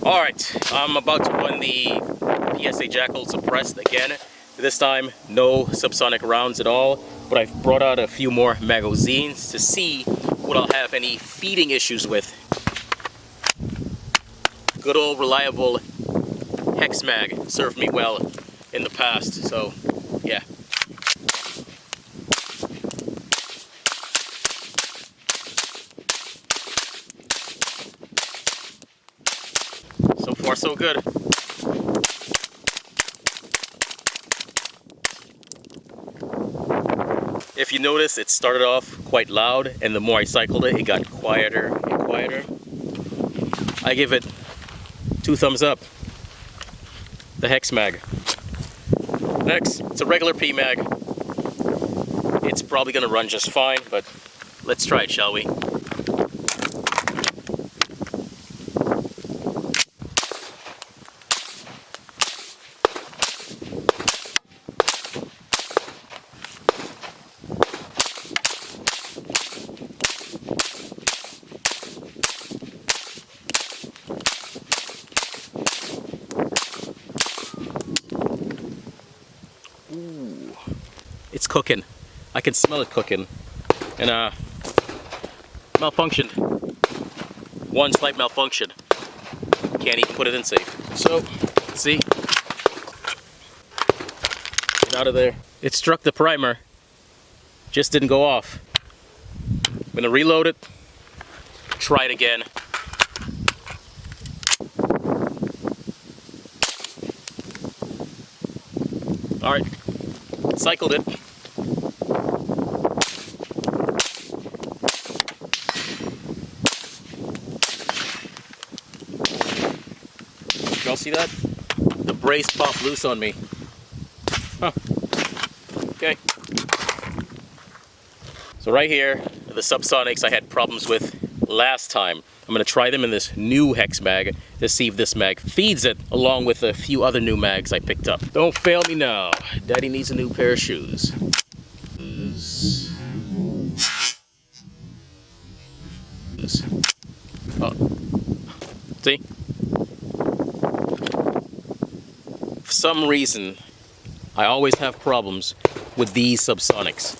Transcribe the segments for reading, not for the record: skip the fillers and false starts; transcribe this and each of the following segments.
Alright, I'm about to run the PSA Jackal suppressed again. This time, no subsonic rounds at all, but I've brought out a few more magazines to see what I'll have any feeding issues with. Good old reliable hex mag served me well in the past, so yeah. So far so good. If you notice, it started off quite loud, and the more I cycled it, it got quieter and quieter. I give it 2 thumbs up. The hex mag. Next, it's a regular P mag. It's probably gonna run just fine, but let's try it, shall we? Ooh, it's cooking. I can smell it cooking. And malfunctioned. One slight malfunction. Can't even put it in safe. So, let's see. Get out of there. It struck the primer. Just didn't go off. I'm gonna reload it. Try it again. Alright, cycled it. Y'all see that? The brace popped loose on me. Huh. Okay. So right here are the Subsonics I had problems with last time. I'm going to try them in this new hex mag to see if this mag feeds it, along with a few other new mags I picked up. Don't fail me now. Daddy needs a new pair of shoes. Oh. See? For some reason, I always have problems with these Subsonics.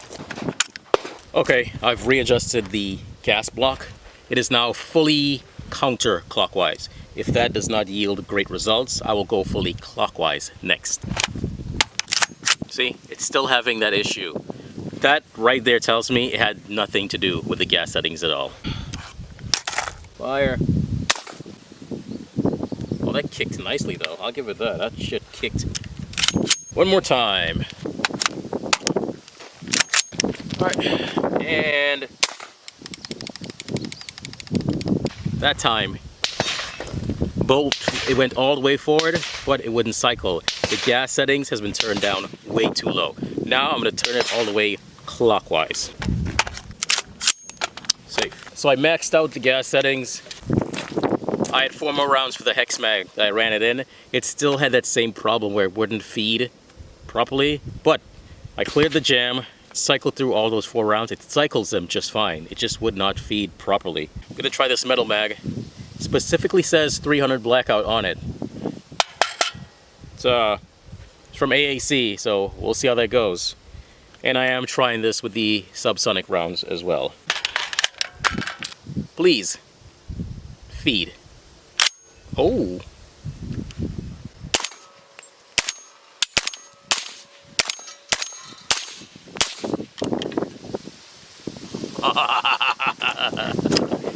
Okay, I've readjusted the gas block. It is now fully counterclockwise. If that does not yield great results, I will go fully clockwise next. See, it's still having that issue. That right there tells me it had nothing to do with the gas settings at all. Fire. Oh, that kicked nicely though. I'll give it that. That shit kicked. One more time. Alright, and that time, bolt, it went all the way forward, but it wouldn't cycle. The gas settings has been turned down way too low. Now I'm going to turn it all the way clockwise. Safe. So I maxed out the gas settings. I had 4 more rounds for the hex mag that I ran it in. It still had that same problem where it wouldn't feed properly, but I cleared the jam, cycled through all those 4 rounds. It cycles them just fine. It just would not feed properly. I'm gonna try this metal mag. It specifically says 300 Blackout on it. It's from AAC, so we'll see how that goes. And I am trying this with the Subsonic rounds as well. Please, feed. Oh.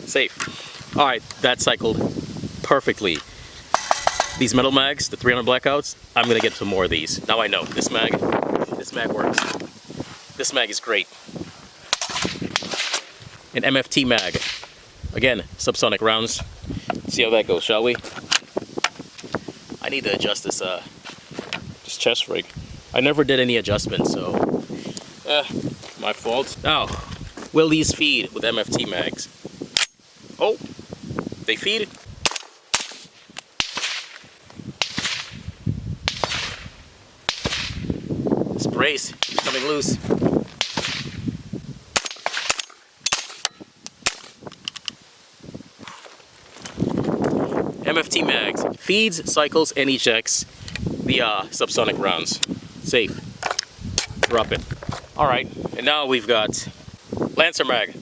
Safe. Alright, that cycled perfectly. These metal mags, the 300 Blackouts, I'm gonna get some more of these. Now I know, this mag works. This mag is great. An MFT mag. Again, Subsonic rounds. See how that goes, shall we? I need to adjust this chest rig. I never did any adjustments, so my fault. Now, will these feed with MFT mags? Oh, they feed. This brace is coming loose. MFT mags feeds, cycles, and ejects the subsonic rounds. Safe. Drop it. Alright, and now we've got Lancer mag.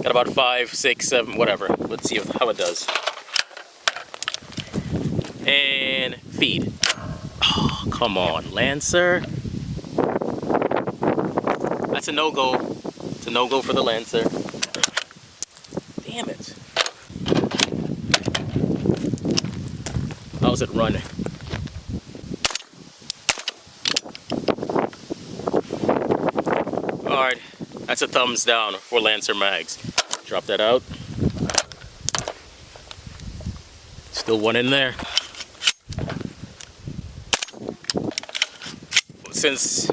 Got about 5, 6, 7, whatever. Let's see how it does. And feed. Oh, come on, Lancer. That's a no-go. It's a no-go for the Lancer. Damn it. How's it run? Alright, that's a thumbs down for Lancer mags. Drop that out. Still one in there. Since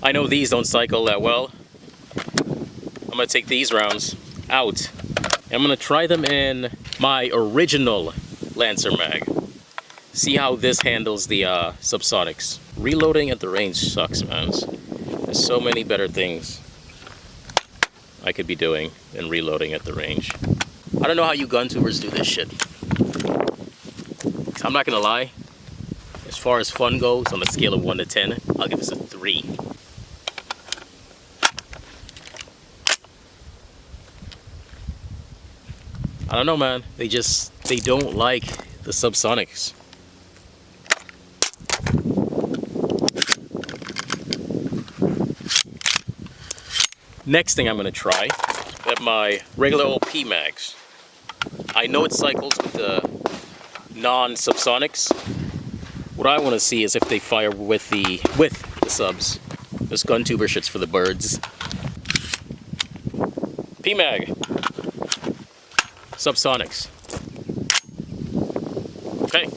I know these don't cycle that well, I'm going to take these rounds out. And I'm going to try them in my original Lancer mag. See how this handles the subsonics. Reloading at the range sucks, man. There's so many better things I could be doing than reloading at the range. I don't know how you gun tubers do this shit. I'm not going to lie. As far as fun goes, on a scale of 1 to 10, I'll give this a 3. I don't know, man. They don't like the subsonics. Next thing I'm going to try, at my regular old P mags. I know it cycles with the non-subsonics. What I want to see is if they fire with the subs. This gun tuber shit's for the birds. P-Mag. Subsonics. Okay.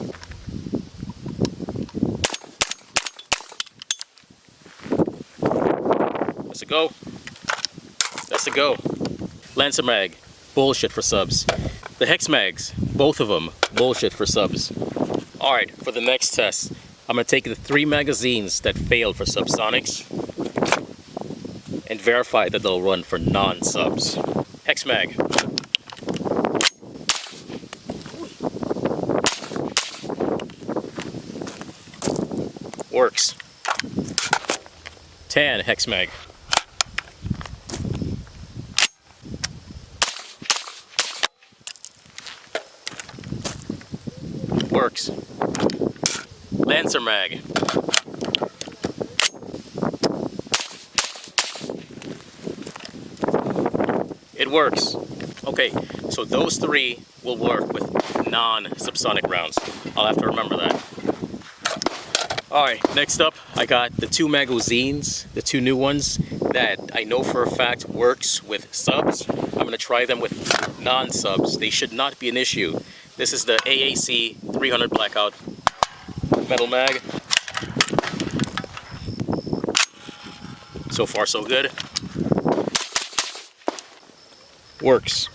That's a go. That's a go. Lancer mag. Bullshit for subs. The Hex mags. Both of them. Bullshit for subs. Alright, for the next test, I'm going to take the 3 magazines that failed for subsonics and verify that they'll run for non-subs. Hex mag. Works. Tan Hex mag. Works. Lancer mag. It works. Okay, so those 3 will work with non-subsonic rounds. I'll have to remember that. Alright, next up, I got the 2 magazines, the 2 new ones that I know for a fact works with subs. I'm going to try them with non-subs. They should not be an issue. This is the AAC 300 Blackout metal mag. So far so good. Works.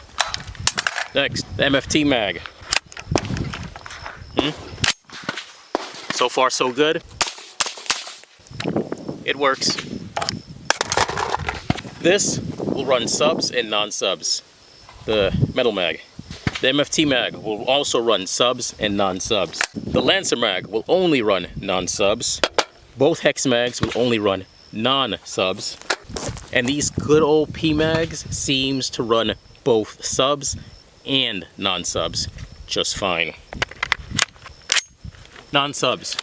Next, the MFT mag. So far so good. It works. This will run subs and non-subs. The metal mag. The MFT mag will also run subs and non-subs. The Lancer mag will only run non-subs. Both Hex mags will only run non-subs. And these good old P mags seems to run both subs and non-subs just fine. Non-subs.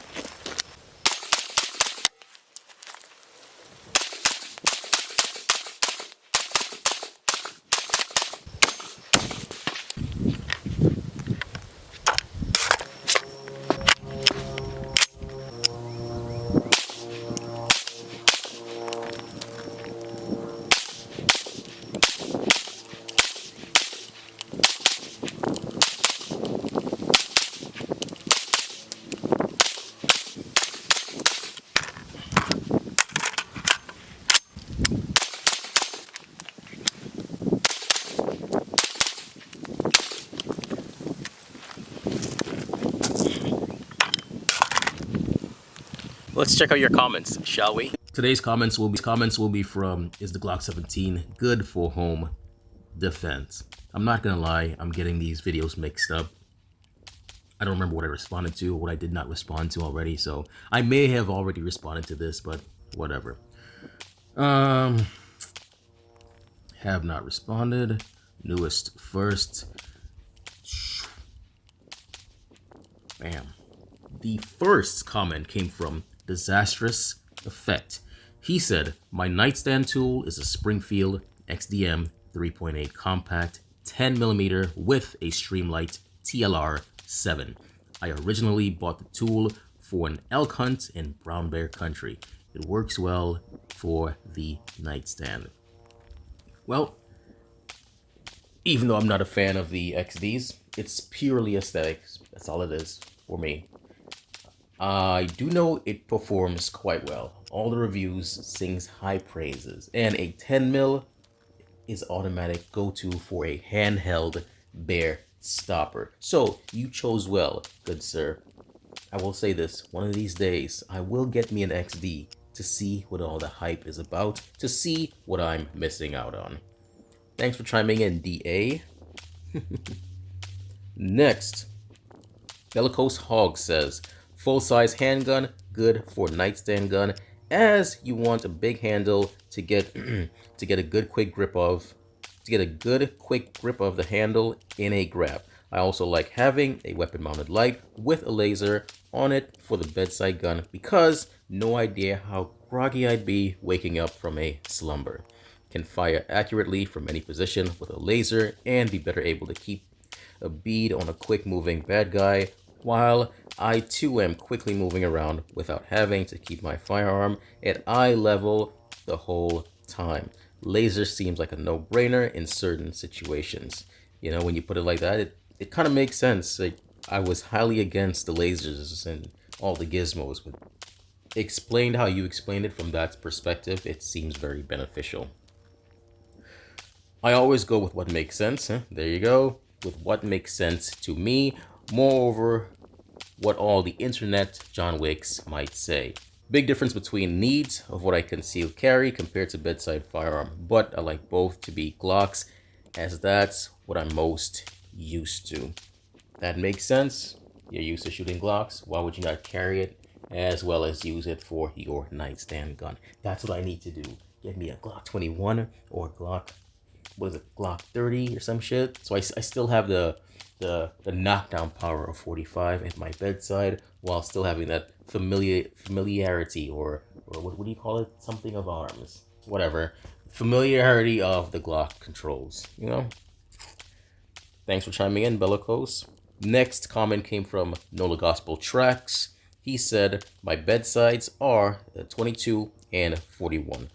Let's check out your comments, shall we? Today's comments will be from, is the Glock 17 good for home? defense. I'm not gonna lie, I'm getting these videos mixed up. I don't remember what I responded to or what I did not respond to already, so I may have already responded to this, but whatever. Have not responded. Newest first. Bam. The first comment came from Disastrous Effect. He said, my nightstand tool is a Springfield XDM 3.8 compact 10mm with a Streamlight TLR 7. I originally bought the tool for an elk hunt in brown bear country. It works well for the nightstand. Well, even though I'm not a fan of the XDs, it's purely aesthetics. That's all it is for me. I do know it performs quite well. All the reviews sings high praises, and a 10mm is automatic go-to for a handheld bear stopper. So you chose well, good sir. I will say this, one of these days I will get me an XD to see what all the hype is about, to see what I'm missing out on. Thanks for chiming in, DA. Next, Bellicose Hog says, full-size handgun, good for nightstand gun, as you want a big handle to get a good quick grip of the handle in a grab. I also like having a weapon-mounted light with a laser on it for the bedside gun because no idea how groggy I'd be waking up from a slumber. Can fire accurately from any position with a laser and be better able to keep a bead on a quick moving bad guy while I too am quickly moving around without having to keep my firearm at eye level the whole time. Laser seems like a no-brainer in certain situations. You know, when you put it like that, it kind of makes sense. Like, I was highly against the lasers and all the gizmos, but explained how you explained it from that perspective, it seems very beneficial. I always go with what makes sense. There you go. With what makes sense to me. Moreover, what all the internet John Wicks might say. Big difference between needs of what I conceal carry compared to bedside firearm, but I like both to be Glocks as that's what I'm most used to. That makes sense. You're used to shooting Glocks. Why would you not carry it as well as use it for your nightstand gun? That's what I need to do. Get me a Glock 21 or Glock, what is it, Glock 30 or some shit. So I still have the knockdown power of 45 at my bedside while still having that familiarity or what do you call it? Something of arms. Whatever. Familiarity of the Glock controls, you know? Thanks for chiming in, Bellicose. Next comment came from Nola Gospel Tracks. He said, my bedsides are 22 and 41.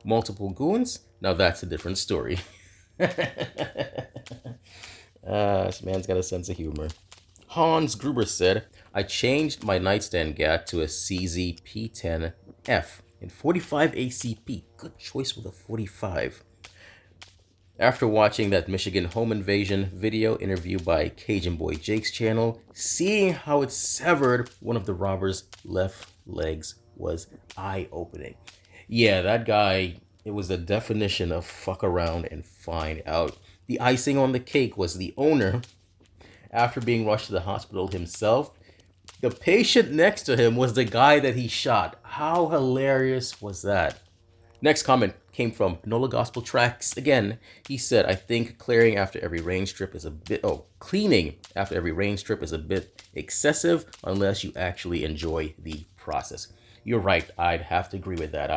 Multiple goons? Now that's a different story. This man's got a sense of humor. Hans Gruber said, I changed my nightstand gat to a CZ P10F in 45 ACP. Good choice with a 45. After watching that Michigan home invasion video interview by Cajun Boy Jake's channel, seeing how it severed one of the robbers' left legs was eye-opening. Yeah, that guy, it was the definition of fuck around and find out. The icing on the cake was the owner, after being rushed to the hospital himself. The patient next to him was the guy that he shot. How hilarious was that? Next comment came from Nola Gospel Tracks again. He said, I think clearing after every range trip is a bit, cleaning after every range trip is a bit excessive unless you actually enjoy the process. You're right, I'd have to agree with that.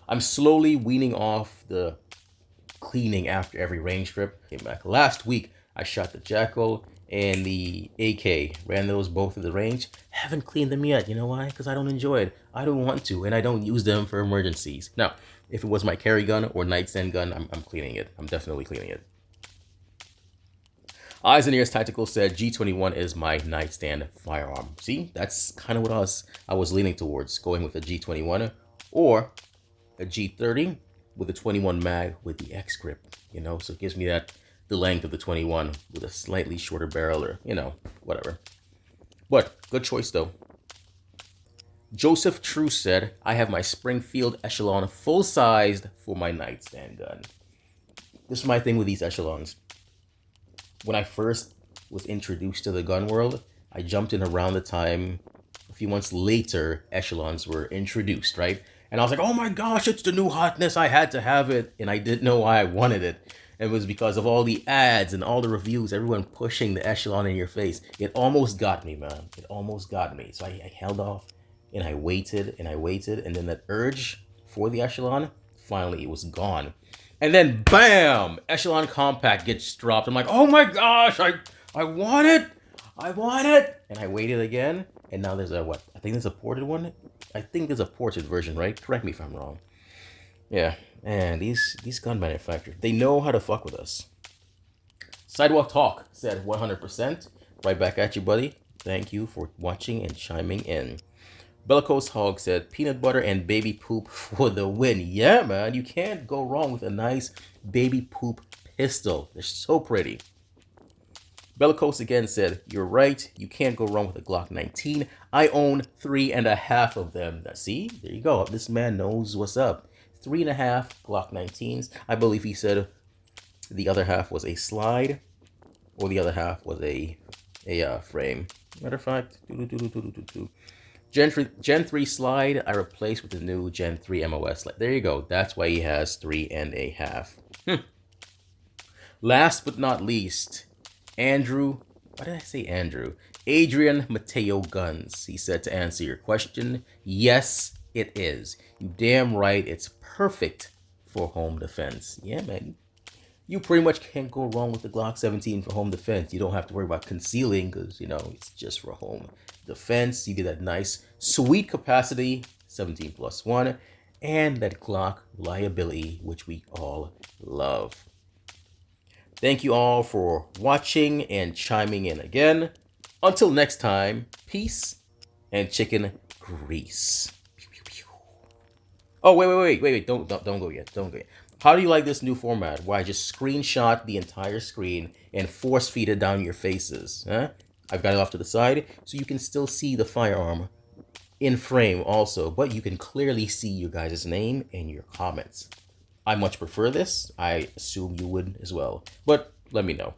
I'm slowly weaning off the cleaning after every range trip. Came back last week, I shot the Jakl and the AK, ran those both at the range. Haven't cleaned them yet. You know why? Because I don't enjoy it. I don't want to, and I don't use them for emergencies. Now, if it was my carry gun or nightstand gun, I'm cleaning it. I'm definitely cleaning it. Eyes and Ears Tactical said G21 is my nightstand firearm. See, that's kind of what I was leaning towards, going with a G21 or a G30 with a 21 mag with the X grip. You know, so it gives me that the length of the 21 with a slightly shorter barrel, or, you know, whatever. But good choice though. Joseph True said, I have my Springfield Echelon full-sized for my nightstand gun. This is my thing with these echelons. When I first was introduced to the gun world, I jumped in around the time, a few months later, echelons were introduced, right? And I was like, oh my gosh, it's the new hotness. I had to have it. And I didn't know why I wanted it. It was because of all the ads and all the reviews, everyone pushing the echelon in your face. It almost got me, man. It almost got me. So I held off and I waited and I waited. And then that urge for the echelon, finally it was gone. And then bam! Echelon Compact gets dropped. I'm like, oh my gosh, I want it! I want it! And I waited again. And now there's a what? I think there's a ported one. I think there's a ported version, right? Correct me if I'm wrong. Yeah, and these gun manufacturers, they know how to fuck with us. Sidewalk Talk said 100%. Right back at you, buddy. Thank you for watching and chiming in. Bellicose Hog said peanut butter and baby poop for the win. Yeah, man, you can't go wrong with a nice baby poop pistol. They're so pretty. Bellicose again said, you're right, you can't go wrong with a Glock 19. I own 3.5 of them. See, there you go. This man knows what's up. 3.5 Glock 19s. I believe he said the other half was a slide, or the other half was a frame. Matter of fact, Gen 3 slide I replaced with the new Gen 3 MOS slide. There you go. That's why he has 3.5. Last but not least, Andrew, why did I say Andrew? Adrian Mateo Guns. He said, to answer your question, yes, it is. You damn right, it's perfect for home defense. Yeah, man. You pretty much can't go wrong with the Glock 17 for home defense. You don't have to worry about concealing because, you know, it's just for home defense. You get that nice, sweet capacity, 17+1, and that Glock reliability, which we all love. Thank you all for watching and chiming in again. Until next time, peace and chicken grease. Pew, pew, pew. Oh, wait. Don't go yet. Don't go yet. How do you like this new format? Why just screenshot the entire screen and force feed it down your faces? Huh? I've got it off to the side so you can still see the firearm in frame also, but you can clearly see your guys' name and your comments. I much prefer this. I assume you would as well, but let me know.